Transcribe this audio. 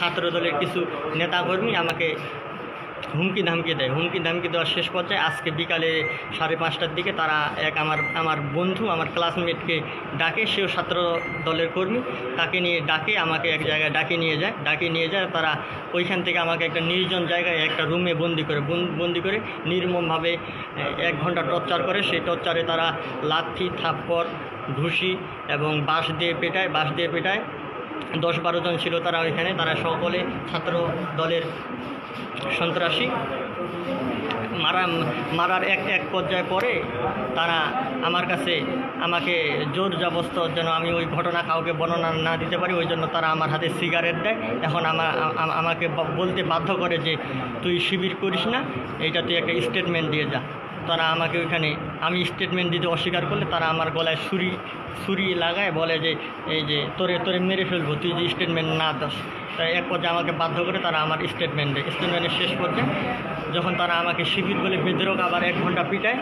ছাত্রদলের কিছু নেতাকর্মী আমাকে হুমকি ধামকি দেওয়ার শেষ পর্যায়ে আজকে বিকালে 5:30টার দিকে তারা আমার বন্ধু, আমার ক্লাসমেটকে ডাকে, সেও ছাত্র দলের কর্মী, তাকে ডাকে আমাকে এক জায়গায় ডাকে নিয়ে যায় তারা। ওইখান থেকে আমাকে একটা নির্জন জায়গায় একটা রুমে বন্দি করে নির্মমভাবে 1 ঘন্টা টর্চার করে। সেই টর্চারে তারা লাঠি, থাপ্পড়, ঘুষি এবং বাঁশ দিয়ে পেটায়। 10-12 জন ছিল তারা ওইখানে, তারা সকলে ছাত্র দলের সন্ত্রাসী। মারার এক পর্যায়ে পরে তারা আমাকে জোর জবরদস্ত, যেন আমি ওই ঘটনা কাউকে বর্ণনা না দিতে পারি, ওই জন্য তারা আমার হাতে সিগারেট দেয়। এখন আমাকে বলতে বাধ্য করে যে তুই শিবির করিস না, এইটা তুই একটা স্টেটমেন্ট দিয়ে যা। তারা আমাকে আমি স্টেটমেন্ট দিতে অস্বীকার করলে তারা আমার গলায় ছুরি লাগায়, বলে যে এই যে তোরে মেরে ফেলবো তুই যে স্টেটমেন্ট না দাস। তাই এক পর্যায়ে আমাকে বাধ্য করে তারা আমার স্টেটমেন্টের শেষ পর্যায়ে যখন তারা আমাকে শিবির বলে বেধরক আবার 1 ঘন্টা পিটায়।